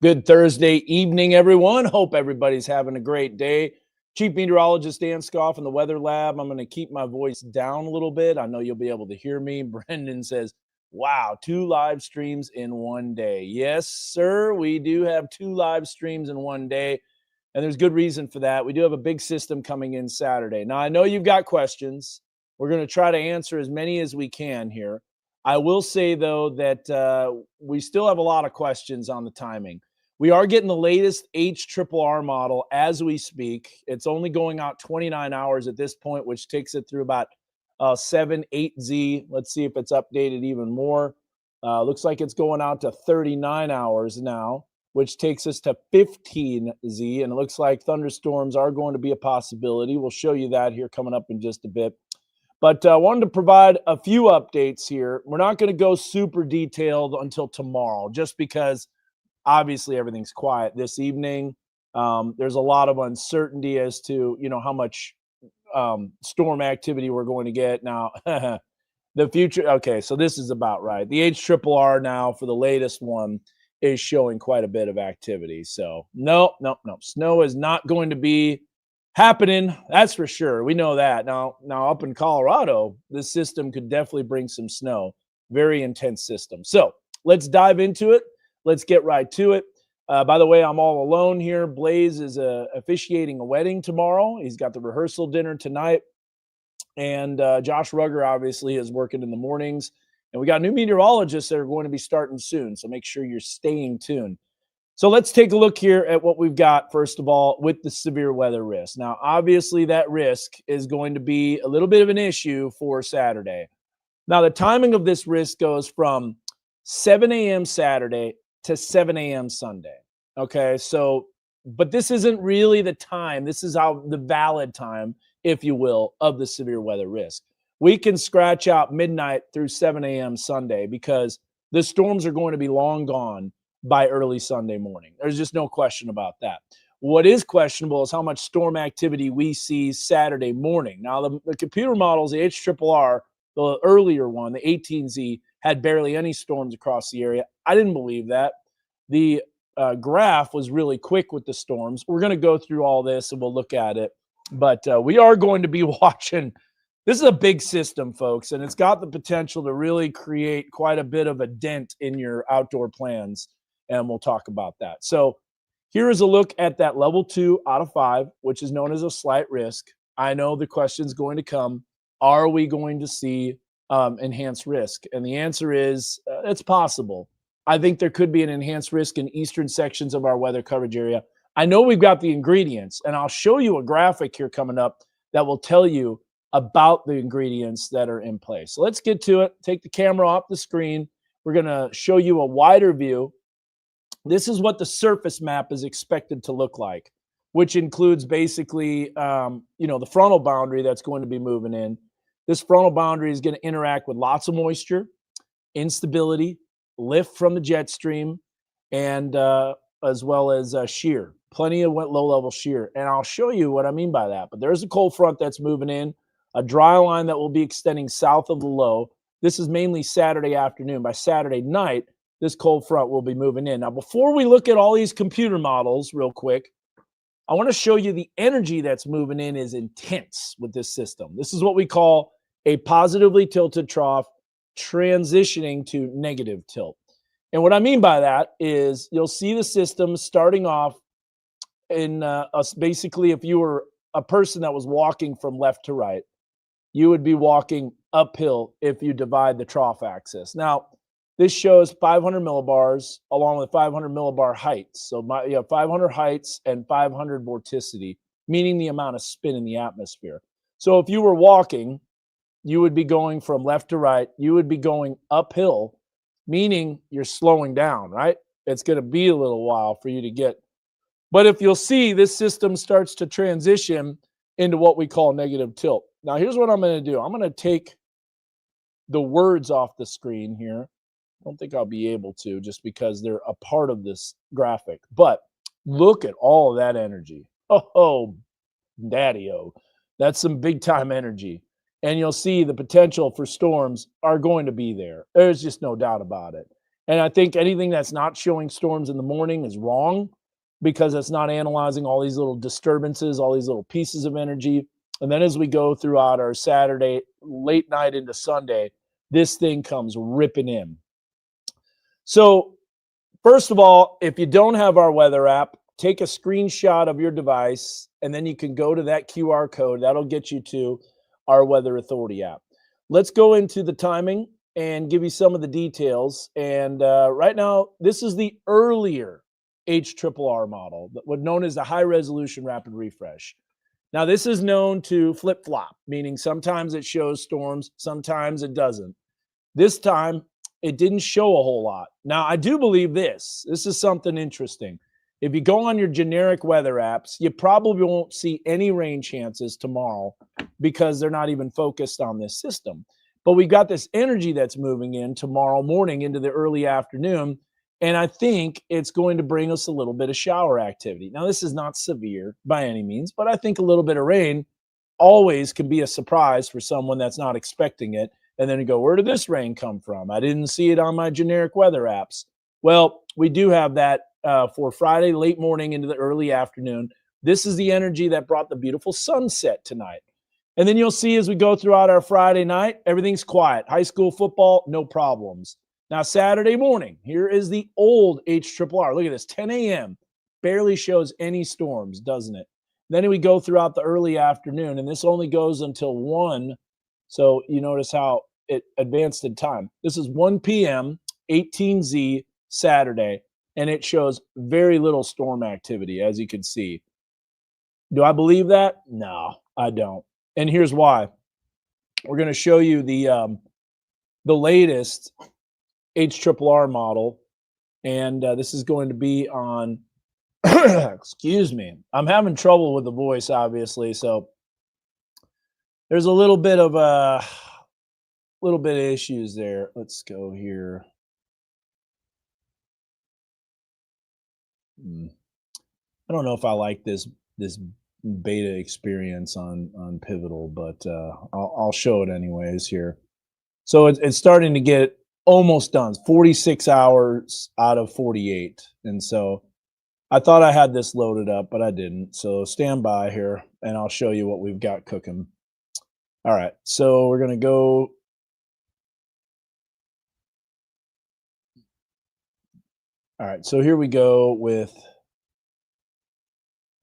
Good Thursday evening, everyone. Hope everybody's having a great day. Chief Meteorologist Dan Scoff in the Weather Lab. I'm going to keep my voice down a little bit. I know you'll be able to hear me. Brendan says, wow, 2 live streams in one day. Yes, sir. We do have 2 live streams in one day, and there's good reason for that. We do have a big system coming in Saturday. Now, I know you've got questions. We're going to try to answer as many as we can here. I will say, though, that we still have a lot of questions on the timing. We are getting the latest HRRR model as we speak. It's only going out 29 hours at this point, which takes it through about 7-8Z. Let's see if it's updated even more. Looks like it's going out to 39 hours now, which takes us to 15Z. And it looks like thunderstorms are going to be a possibility. We'll show you that here coming up in just a bit. But I wanted to provide a few updates here. We're not going to go super detailed until tomorrow, just because obviously everything's quiet this evening. There's a lot of uncertainty as to, how much storm activity we're going to get. Now, the future, okay, so this is about right. The HRRR now for the latest one is showing quite a bit of activity. So no. Snow is not going to be happening. That's for sure. We know that. Now up in Colorado, this system could definitely bring some snow. Very intense system. So let's dive into it. Let's get right to it. By the way, I'm all alone here. Blaze is officiating a wedding tomorrow. He's got the rehearsal dinner tonight. And Josh Rugger obviously is working in the mornings. And we got new meteorologists that are going to be starting soon. So make sure you're staying tuned. So let's take a look here at what we've got, first of all, with the severe weather risk. Now, obviously, that risk is going to be a little bit of an issue for Saturday. Now, the timing of this risk goes from 7 a.m. Saturday to 7 a.m. Sunday. Okay, so, but this isn't really the time. This is the valid time, if you will, of the severe weather risk. We can scratch out midnight through 7 a.m. Sunday because the storms are going to be long gone by early Sunday morning. There's just no question about that. What is questionable is how much storm activity we see Saturday morning. Now, the computer models, the HRRR, the earlier one, the 18Z, had barely any storms across the area. I didn't believe that. The graph was really quick with the storms. We're going to go through all this and we'll look at it. But we are going to be watching. This is a big system, folks, and it's got the potential to really create quite a bit of a dent in your outdoor plans. And we'll talk about that. So here is a look at that level 2 out of 5, which is known as a slight risk. I know the question's going to come. Are we going to see enhanced risk? And the answer is it's possible. I think there could be an enhanced risk in eastern sections of our weather coverage area. I know we've got the ingredients, and I'll show you a graphic here coming up that will tell you about the ingredients that are in place. So let's get to it. Take the camera off the screen. We're going to show you a wider view. This is what the surface map is expected to look like, which includes basically, the frontal boundary that's going to be moving in. This frontal boundary is going to interact with lots of moisture, instability, lift from the jet stream, and as well as shear. Plenty of low-level shear. And I'll show you what I mean by that. But there's a cold front that's moving in, a dry line that will be extending south of the low. This is mainly Saturday afternoon. By Saturday night, this cold front will be moving in. Now, before we look at all these computer models real quick, I want to show you the energy that's moving in is intense with this system. This is what we call a positively tilted trough transitioning to negative tilt. And what I mean by that is you'll see the system starting off in basically, if you were a person that was walking from left to right, you would be walking uphill if you divide the trough axis. Now, this shows 500 millibars along with 500 millibar heights. So you have 500 heights and 500 vorticity, meaning the amount of spin in the atmosphere. So if you were walking, you would be going from left to right. You would be going uphill, meaning you're slowing down, right? It's going to be a little while for you to get. But if you'll see, this system starts to transition into what we call negative tilt. Now, here's what I'm going to do. I'm going to take the words off the screen here. I don't think I'll be able to just because they're a part of this graphic. But look at all of that energy. Oh, daddy-o. That's some big-time energy. And you'll see the potential for storms are going to be there. There's just no doubt about it. And I think anything that's not showing storms in the morning is wrong because it's not analyzing all these little disturbances, all these little pieces of energy. And then as we go throughout our Saturday, late night into Sunday, this thing comes ripping in. So, first of all, if you don't have our weather app, take a screenshot of your device and then you can go to that QR code. That'll get you to our Weather Authority app. Let's go into the timing and give you some of the details. And right now, this is the earlier HRRR model, what's known as the high resolution rapid refresh. Now, this is known to flip flop, meaning sometimes it shows storms, sometimes it doesn't. This time, it didn't show a whole lot. Now, I do believe this. This is something interesting. If you go on your generic weather apps, you probably won't see any rain chances tomorrow because they're not even focused on this system. But we got this energy that's moving in tomorrow morning into the early afternoon, and I think it's going to bring us a little bit of shower activity. Now, this is not severe by any means, but I think a little bit of rain always can be a surprise for someone that's not expecting it. And then you go, where did this rain come from? I didn't see it on my generic weather apps. Well, we do have that for Friday, late morning into the early afternoon. This is the energy that brought the beautiful sunset tonight. And then you'll see as we go throughout our Friday night, everything's quiet. High school football, no problems. Now, Saturday morning, here is the old HRRR. Look at this, 10 a.m. Barely shows any storms, doesn't it? Then we go throughout the early afternoon, and this only goes until 1. So you notice how it advanced in time. This is 1 p.m., 18Z Saturday, and it shows very little storm activity, as you can see. Do I believe that? No, I don't. And here's why. We're going to show you the latest HRRR model, and this is going to be on excuse me. I'm having trouble with the voice, obviously, so there's a little bit of issues there. Let's go here. I don't know if I like this beta experience on Pivotal, but I'll show it anyways here. So it's starting to get almost done. 46 hours out of 48, and so I thought I had this loaded up, but I didn't. So stand by here, and I'll show you what we've got cooking. All right, so we're gonna go. All right, so here we go with.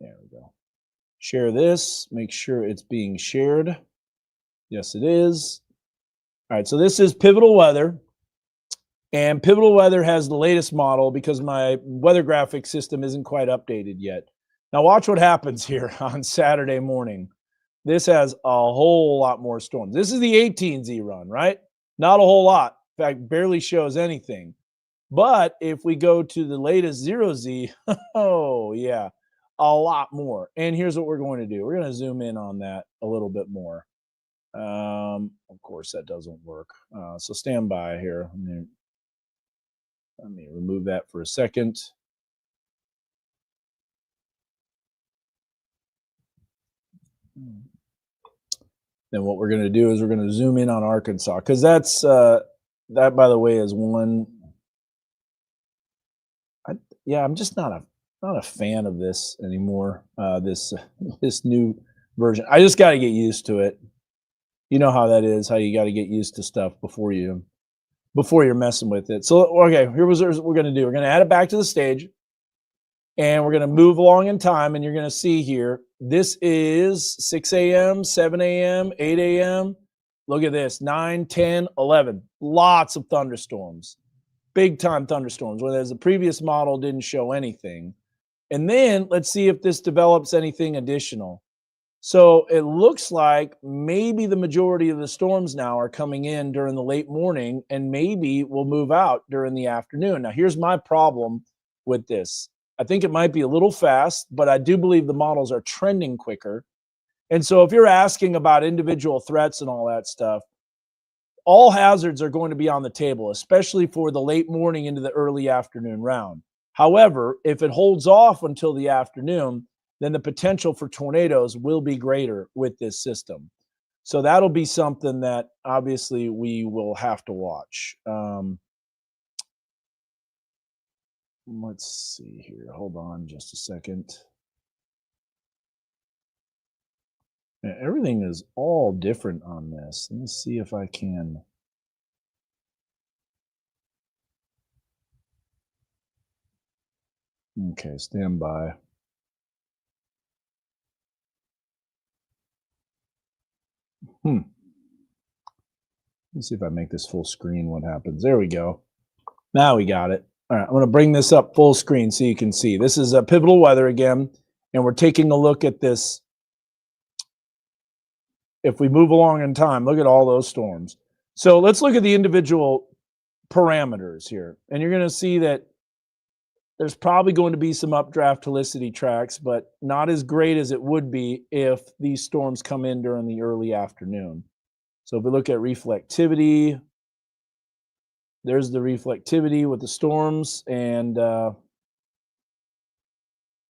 There we go. Share this. Make sure it's being shared. Yes, it is. All right, so this is Pivotal Weather. And Pivotal Weather has the latest model because my weather graphic system isn't quite updated yet. Now watch what happens here on Saturday morning. This has a whole lot more storms. This is the 18Z run, right? Not a whole lot. In fact, barely shows anything. But if we go to the latest 0Z, oh yeah, a lot more. And here's what we're going to do. We're going to zoom in on that a little bit more. Of course, that doesn't work. So stand by here. Let me remove that for a second. Then what we're going to do is we're going to zoom in on Arkansas because that's that, by the way, is one. I'm just not a fan of this anymore. This new version. I just got to get used to it. You know how that is. How you got to get used to stuff before you're messing with it. So okay, here's what we're going to do. We're going to add it back to the stage, and we're going to move along in time. And you're going to see here. This is 6 a.m., 7 a.m., 8 a.m. Look at this, 9, 10, 11. Lots of thunderstorms. Big time thunderstorms, whereas the previous model didn't show anything. And then let's see if this develops anything additional. So it looks like maybe the majority of the storms now are coming in during the late morning and maybe will move out during the afternoon. Now, here's my problem with this. I think it might be a little fast, but I do believe the models are trending quicker. And so if you're asking about individual threats and all that stuff, all hazards are going to be on the table, especially for the late morning into the early afternoon round. However, if it holds off until the afternoon, then the potential for tornadoes will be greater with this system. So that'll be something that obviously we will have to watch. Let's see here. Hold on just a second. Yeah, everything is all different on this. Let me see if I can. Okay, stand by. Let's see if I make this full screen, what happens. There we go. Now we got it. All right, I'm going to bring this up full screen so you can see. This is a Pivotal Weather again, and we're taking a look at this. If we move along in time, look at all those storms. So let's look at the individual parameters here. And you're going to see that there's probably going to be some updraft helicity tracks, but not as great as it would be if these storms come in during the early afternoon. So if we look at reflectivity, there's the reflectivity with the storms, and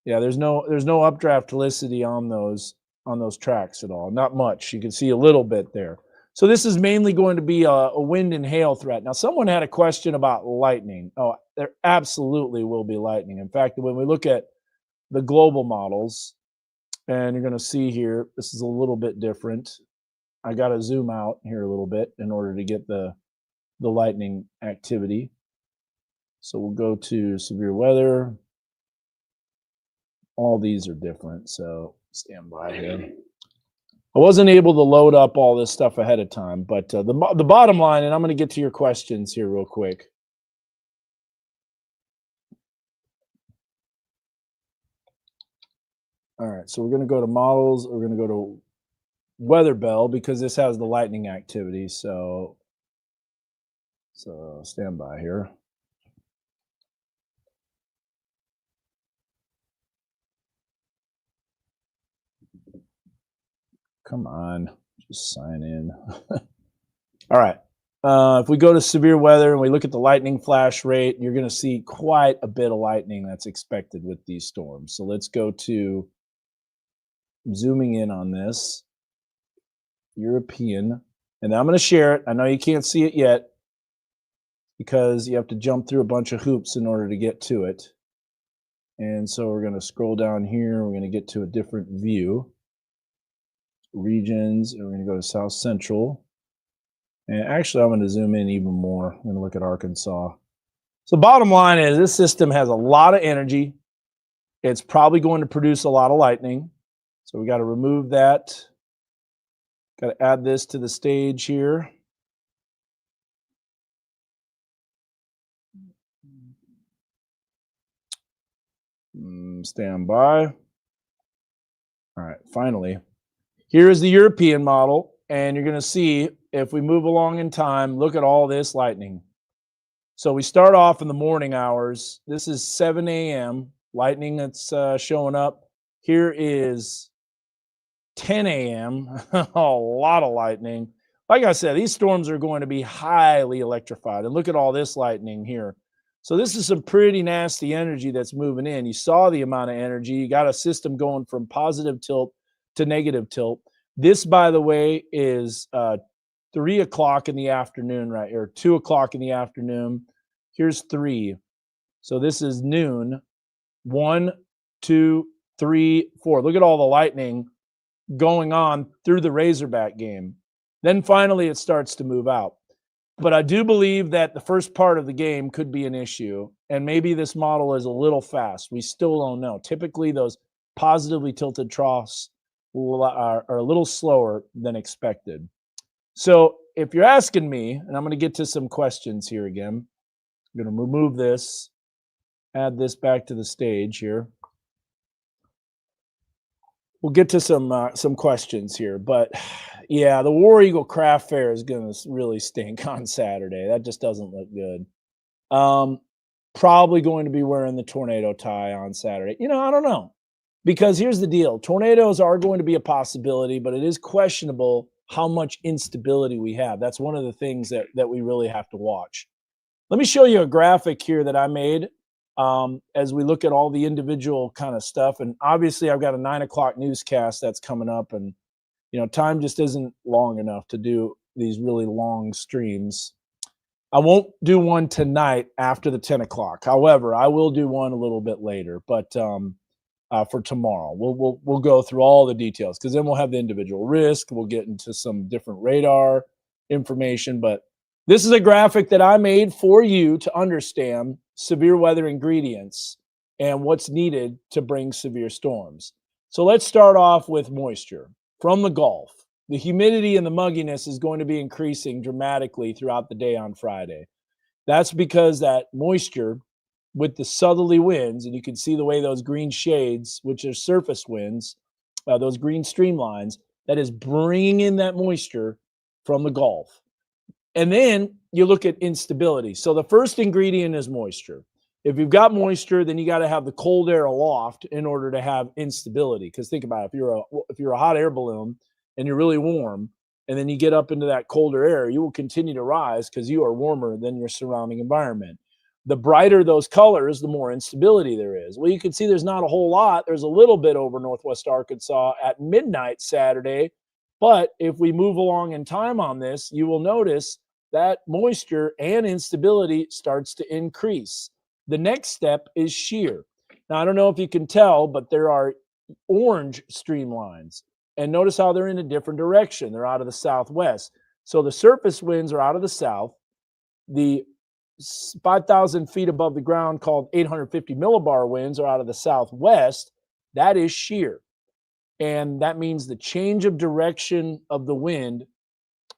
yeah, there's no updraft helicity on those tracks at all. Not much. You can see a little bit there. So this is mainly going to be a wind and hail threat. Now, someone had a question about lightning. Oh, there absolutely will be lightning. In fact, when we look at the global models, and you're going to see here, this is a little bit different. I got to zoom out here a little bit in order to get the lightning activity. So we'll go to severe weather. All these are different, so stand by here. I wasn't able to load up all this stuff ahead of time, but the bottom line, and I'm going to get to your questions here real quick. All right, so we're going to go to models. We're going to go to Weather Bell because this has the lightning activity. So stand by here. Come on, just sign in. All right. If we go to severe weather and we look at the lightning flash rate, you're going to see quite a bit of lightning that's expected with these storms. So let's go to zooming in on this European, and I'm going to share it. I know you can't see it yet because you have to jump through a bunch of hoops in order to get to it. And so we're going to scroll down here. We're going to get to a different view. Regions, and we're going to go to South Central. And actually, I'm going to zoom in even more. I'm going to look at Arkansas. So bottom line is this system has a lot of energy. It's probably going to produce a lot of lightning. So we got to remove that. Got to add this to the stage here. Stand by. All right, finally. Here is the European model, and you're going to see if we move along in time, look at all this lightning. So we start off in the morning hours. This is 7 a.m. lightning that's showing up. Here is 10 a.m. A lot of lightning. Like I said, these storms are going to be highly electrified. And look at all this lightning here. So this is some pretty nasty energy that's moving in. You saw the amount of energy. You got a system going from positive tilt to negative tilt. This, by the way, is 3 o'clock in the afternoon, right? Or 2 o'clock in the afternoon. Here's 3. So this is noon. 1, 2, 3, 4. Look at all the lightning going on through the Razorback game. Then finally it starts to move out. But I do believe that the first part of the game could be an issue, and maybe this model is a little fast. We still don't know. Typically, those positively tilted troughs are a little slower than expected. So if you're asking me, and I'm going to get to some questions here again, I'm going to remove this, add this back to the stage here. We'll get to some questions here, but yeah, the War Eagle Craft Fair is going to really stink on Saturday. That just doesn't look good. Probably going to be wearing the tornado tie on Saturday. I don't know, because here's the deal: tornadoes are going to be a possibility, but it is questionable how much instability we have. That's one of the things that we really have to watch. Let me show you a graphic here that I made. As we look at all the individual kind of stuff. And obviously I've got a 9 o'clock newscast that's coming up, and, time just isn't long enough to do these really long streams. I won't do one tonight after the 10 o'clock. However, I will do one a little bit later, but for tomorrow, we'll go through all the details because then we'll have the individual risk. We'll get into some different radar information, but this is a graphic that I made for you to understand severe weather ingredients and what's needed to bring severe storms. So let's start off with moisture from the Gulf. The humidity and the mugginess is going to be increasing dramatically throughout the day on Friday. That's because that moisture with the southerly winds, and you can see the way those green shades, which are surface winds, those green streamlines, that is bringing in that moisture from the Gulf. And then you look at instability. So the first ingredient is moisture. If you've got moisture, then you got to have the cold air aloft in order to have instability. Because think about it, if you're a hot air balloon and you're really warm, and then you get up into that colder air, you will continue to rise because you are warmer than your surrounding environment. The brighter those colors, the more instability there is. Well, you can see there's not a whole lot. There's a little bit over Northwest Arkansas at midnight Saturday. But if we move along in time on this, you will notice that moisture and instability starts to increase. The next step is shear. Now, I don't know if you can tell, but there are orange streamlines. And notice how they're in a different direction. They're out of the southwest. So the surface winds are out of the south. The 5,000 feet above the ground, called 850 millibar winds, are out of the southwest. That is shear. And that means the change of direction of the wind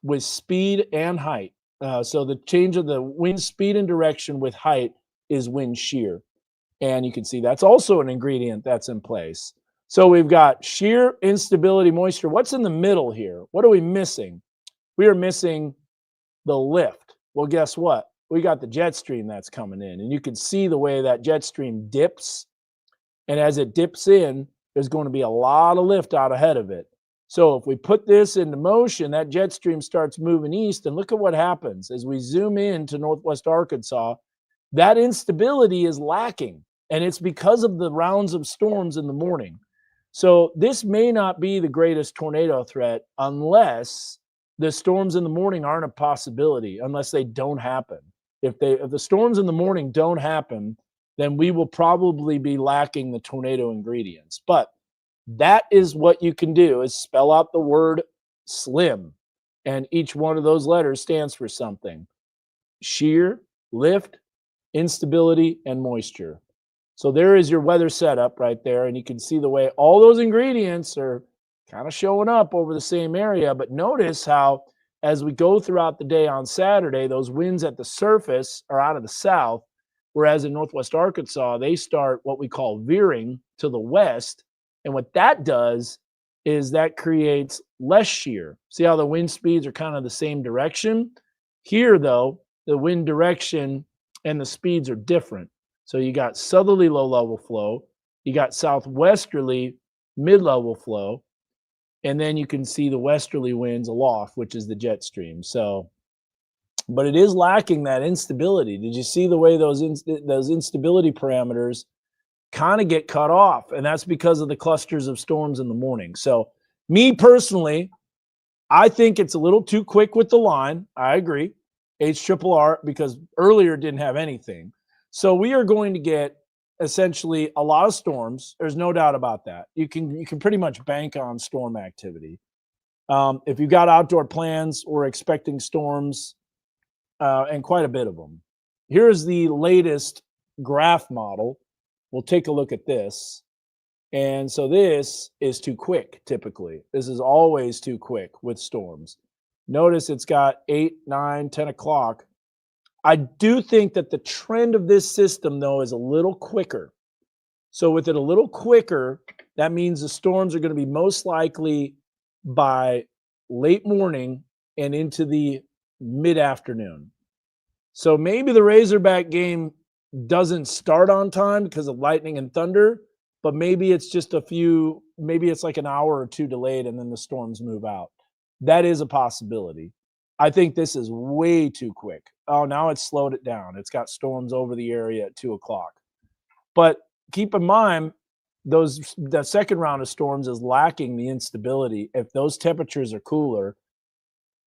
with speed and height. So the change of the wind speed and direction with height is wind shear. And you can see that's also an ingredient that's in place. So we've got shear, instability, moisture. What's in the middle here? What are we missing? We are missing the lift. Well, guess what? We got the jet stream that's coming in. And you can see the way that jet stream dips. And as it dips in, there's going to be a lot of lift out ahead of it. So if we put this into motion, that jet stream starts moving east. And look at what happens as we zoom in to Northwest Arkansas. That instability is lacking. And it's because of the rounds of storms in the morning. So this may not be the greatest tornado threat unless the storms in the morning aren't a possibility, unless they don't happen. If the storms in the morning don't happen, then we will probably be lacking the tornado ingredients. But that is what you can do, is spell out the word SLIM. And each one of those letters stands for something: shear, lift, instability, and moisture. So there is your weather setup right there. And you can see the way all those ingredients are kind of showing up over the same area. But notice how, as we go throughout the day on Saturday, those winds at the surface are out of the south, whereas in Northwest Arkansas, they start what we call veering to the west. And what that does is that creates less shear. See how the wind speeds are kind of the same direction? Here, though, the wind direction and the speeds are different. So you got southerly low-level flow, you got southwesterly mid-level flow, and then you can see the westerly winds aloft, which is the jet stream. So, but it is lacking that instability. Did you see the way those instability parameters kind of get cut off? And that's because of the clusters of storms in the morning. So me personally, I think it's a little too quick with the line. I agree. HRRR, because earlier didn't have anything. So we are going to get essentially a lot of storms. There's no doubt about that. You can pretty much bank on storm activity. If you've got outdoor plans, we're expecting storms and quite a bit of them. Here's the latest graph model. We'll take a look at this. And so this is too quick, typically. This is always too quick with storms. Notice it's got 8, 9, 10 o'clock. I do think that the trend of this system, though, is a little quicker. So with it a little quicker, that means the storms are going to be most likely by late morning and into the mid-afternoon. So maybe the Razorback game doesn't start on time because of lightning and thunder, but maybe it's just maybe it's like an hour or two delayed and then the storms move out. That is a possibility. I think this is way too quick. Oh, now it's slowed it down. It's got storms over the area at 2 o'clock. But keep in mind, the second round of storms is lacking the instability. If those temperatures are cooler,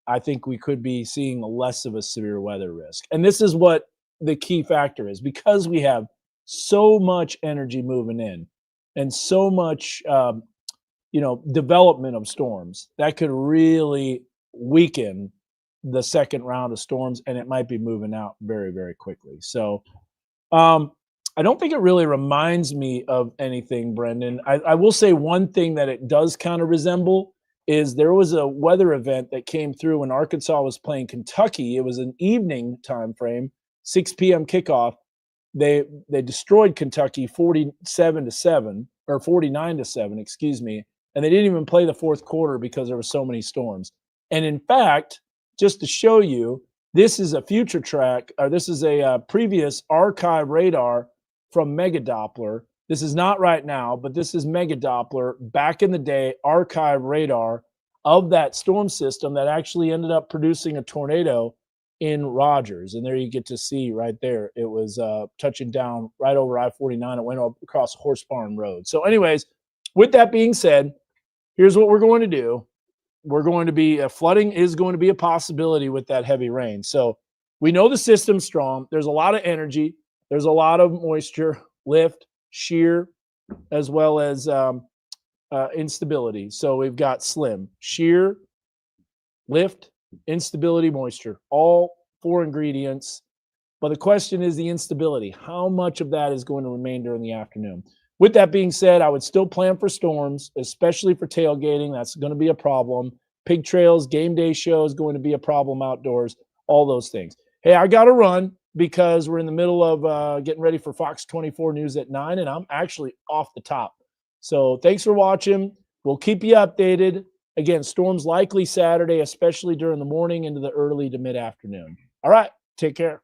I think we could be seeing less of a severe weather risk. And this is what the key factor is, because we have so much energy moving in and so much, development of storms that could really weaken the second round of storms, and it might be moving out very, very quickly. So, um, I don't think it really reminds me of anything, Brendan. I will say one thing that it does kind of resemble is there was a weather event that came through when Arkansas was playing Kentucky. It was an evening time frame, 6 p.m. kickoff. They destroyed Kentucky 47-7 or 49-7, excuse me, and they didn't even play the fourth quarter because there were so many storms. And in fact, just to show you, this is a future track, or this is a previous archive radar from Megadoppler. This is not right now, but this is Megadoppler back in the day, archive radar of that storm system that actually ended up producing a tornado in Rogers. And there you get to see right there, it was touching down right over I-49. It went across Horse Barn Road. So anyways, with that being said, here's what we're going to do. We're going to be flooding is going to be a possibility with that heavy rain. So we know the system's strong. There's a lot of energy. There's a lot of moisture, lift, shear, as well as instability. So we've got slim, shear, lift, instability, moisture, all 4 ingredients. But the question is the instability. How much of that is going to remain during the afternoon? With that being said, I would still plan for storms, especially for tailgating. That's going to be a problem. Pig trails, game day shows, going to be a problem outdoors, all those things. Hey, I got to run because we're in the middle of getting ready for Fox 24 News at 9, and I'm actually off the top. So thanks for watching. We'll keep you updated. Again, storms likely Saturday, especially during the morning into the early to mid-afternoon. All right, take care.